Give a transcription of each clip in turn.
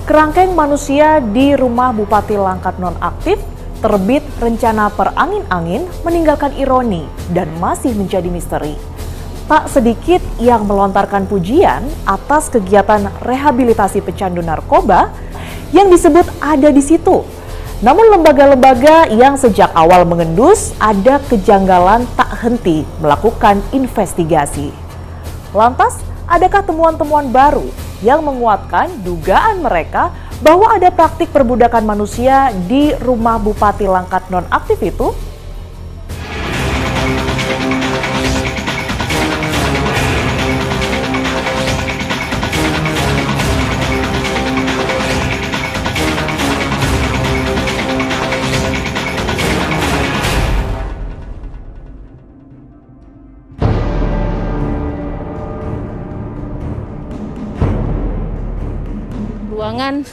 Kerangkeng manusia di rumah Bupati Langkat nonaktif terbit rencana perangin-angin meninggalkan ironi dan masih menjadi misteri. Tak sedikit yang melontarkan pujian atas kegiatan rehabilitasi pecandu narkoba yang disebut ada di situ. Namun lembaga-lembaga yang sejak awal mengendus ada kejanggalan tak henti melakukan investigasi. Lantas, adakah temuan-temuan baru yang menguatkan dugaan mereka bahwa ada praktik perbudakan manusia di rumah Bupati Langkat nonaktif itu?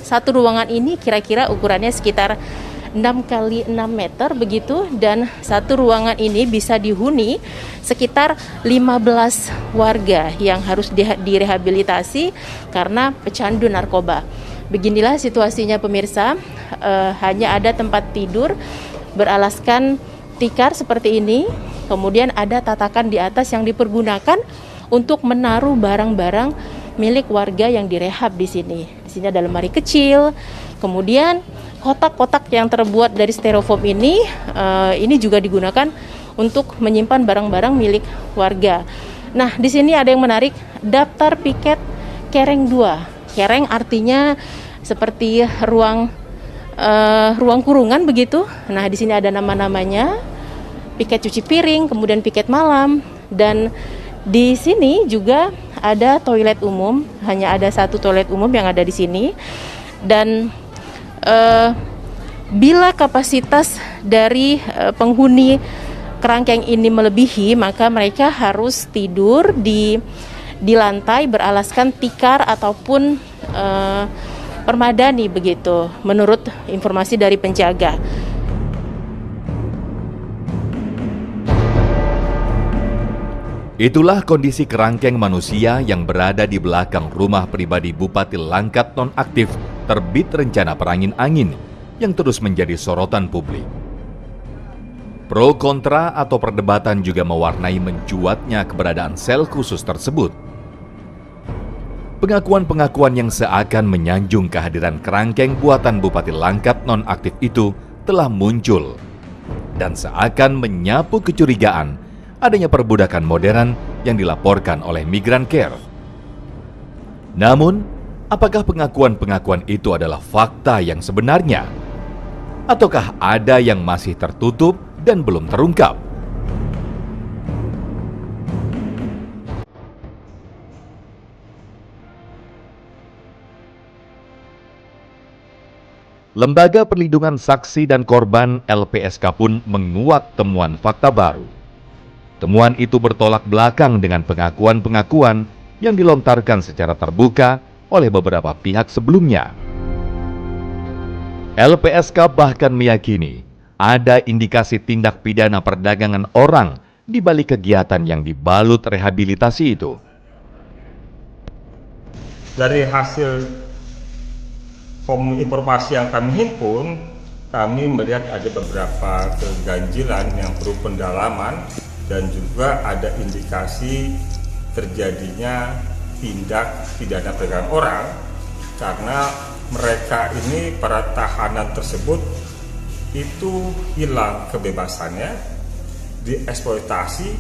Satu ruangan ini kira-kira ukurannya sekitar 6 kali 6 meter begitu, dan satu ruangan ini bisa dihuni sekitar 15 warga yang harus direhabilitasi karena pecandu narkoba. Beginilah situasinya pemirsa, hanya ada tempat tidur beralaskan tikar seperti ini, kemudian ada tatakan di atas yang dipergunakan untuk menaruh barang-barang milik warga yang direhab di sini. Di sini ada lemari kecil, kemudian kotak-kotak yang terbuat dari styrofoam ini juga digunakan untuk menyimpan barang-barang milik warga. Nah, di sini ada yang menarik, daftar piket kereng 2. Kereng artinya seperti ruang kurungan begitu. Nah, di sini ada nama-namanya, piket cuci piring, kemudian piket malam, dan di sini juga ada toilet umum, hanya ada satu toilet umum yang ada di sini. Dan bila kapasitas dari penghuni kerangkeng ini melebihi, maka mereka harus tidur di lantai beralaskan tikar ataupun permadani begitu, menurut informasi dari penjaga. Itulah kondisi kerangkeng manusia yang berada di belakang rumah pribadi Bupati Langkat nonaktif terbit rencana perangin-angin yang terus menjadi sorotan publik. Pro kontra atau perdebatan juga mewarnai mencuatnya keberadaan sel khusus tersebut. Pengakuan-pengakuan yang seakan menyanjung kehadiran kerangkeng buatan Bupati Langkat nonaktif itu telah muncul dan seakan menyapu kecurigaan adanya perbudakan modern yang dilaporkan oleh Migrancare. Namun, apakah pengakuan-pengakuan itu adalah fakta yang sebenarnya? Ataukah ada yang masih tertutup dan belum terungkap? Lembaga Perlindungan Saksi dan Korban LPSK pun menguak temuan fakta baru. Temuan itu bertolak belakang dengan pengakuan-pengakuan yang dilontarkan secara terbuka oleh beberapa pihak sebelumnya. LPSK bahkan meyakini ada indikasi tindak pidana perdagangan orang di balik kegiatan yang dibalut rehabilitasi itu. Dari hasil informasi yang kami himpun, kami melihat ada beberapa keganjilan yang perlu pendalaman dan juga ada indikasi terjadinya tindak pidana perdagangan orang karena mereka ini, para tahanan tersebut itu hilang kebebasannya, dieksploitasi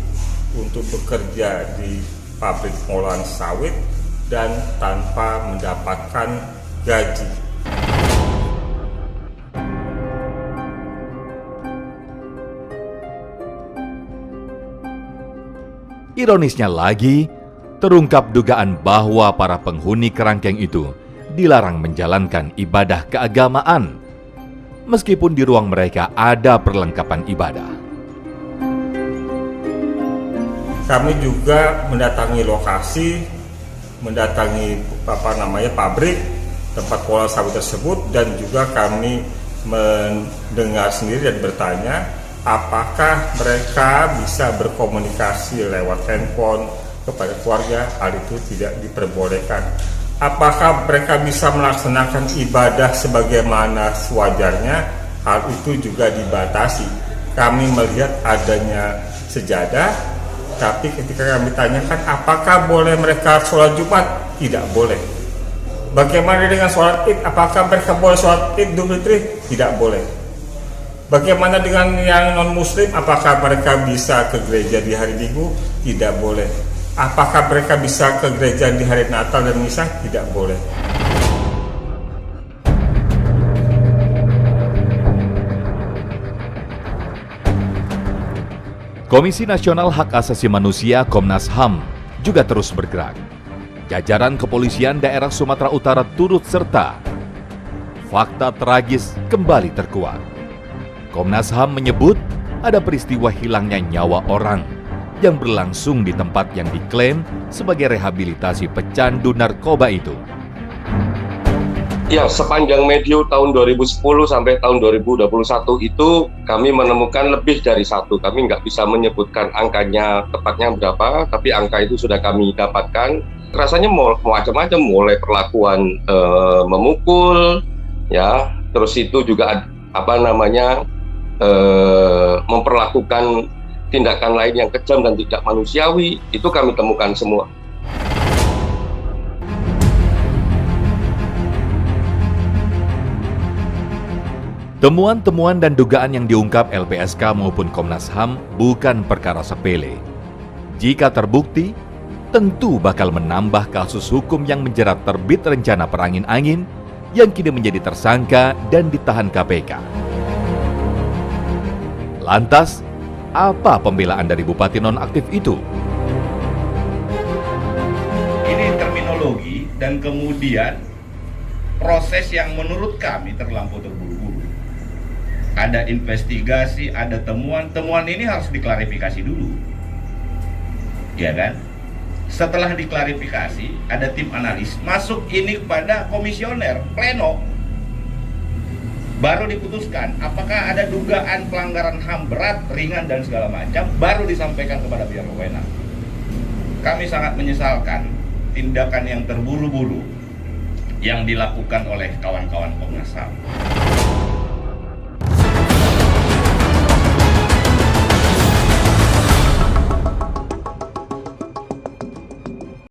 untuk bekerja di pabrik pengolahan sawit dan tanpa mendapatkan gaji. Ironisnya lagi, terungkap dugaan bahwa para penghuni kerangkeng itu dilarang menjalankan ibadah keagamaan, meskipun di ruang mereka ada perlengkapan ibadah. Kami juga mendatangi lokasi, mendatangi pabrik tempat pengolahan sawit tersebut, dan juga kami mendengar sendiri dan bertanya apakah mereka bisa berkomunikasi lewat handphone kepada keluarga. Hal itu tidak diperbolehkan. Apakah mereka bisa melaksanakan ibadah sebagaimana sewajarnya? Hal itu juga dibatasi. Kami melihat adanya sejadah, tapi ketika kami tanyakan apakah boleh mereka sholat Jumat? Tidak boleh. Bagaimana dengan sholat Id? Apakah mereka boleh sholat Id Idul Fitri? Tidak boleh. Bagaimana dengan yang non-muslim? Apakah mereka bisa ke gereja di hari Minggu? Tidak boleh. Apakah mereka bisa ke gereja di hari Natal dan Misa? Tidak boleh. Komisi Nasional Hak Asasi Manusia Komnas HAM juga terus bergerak. Jajaran kepolisian daerah Sumatera Utara turut serta. Fakta tragis kembali terkuak. Komnas HAM menyebut ada peristiwa hilangnya nyawa orang yang berlangsung di tempat yang diklaim sebagai rehabilitasi pecandu narkoba itu. Ya, sepanjang medio tahun 2010 sampai tahun 2021 itu kami menemukan lebih dari satu. Kami nggak bisa menyebutkan angkanya tepatnya berapa, tapi angka itu sudah kami dapatkan. Rasanya macam-macam, mulai perlakuan memukul, ya, terus itu juga memperlakukan tindakan lain yang kejam dan tidak manusiawi, itu kami temukan semua. Temuan-temuan dan dugaan yang diungkap LPSK maupun Komnas HAM bukan perkara sepele. Jika terbukti, tentu bakal menambah kasus hukum yang menjerat terbit rencana perangin-angin yang kini menjadi tersangka dan ditahan KPK. Lantas, apa pembelaan dari bupati nonaktif itu? Ini terminologi dan kemudian proses yang menurut kami terlampau terburu-buru. Ada investigasi, ada temuan ini harus diklarifikasi dulu. Ya kan? Setelah diklarifikasi, ada tim analis, masuk ini kepada komisioner, pleno. Baru diputuskan apakah ada dugaan pelanggaran HAM berat, ringan, dan segala macam, baru disampaikan kepada pihak berwenang. Kami sangat menyesalkan tindakan yang terburu-buru yang dilakukan oleh kawan-kawan Komnas HAM.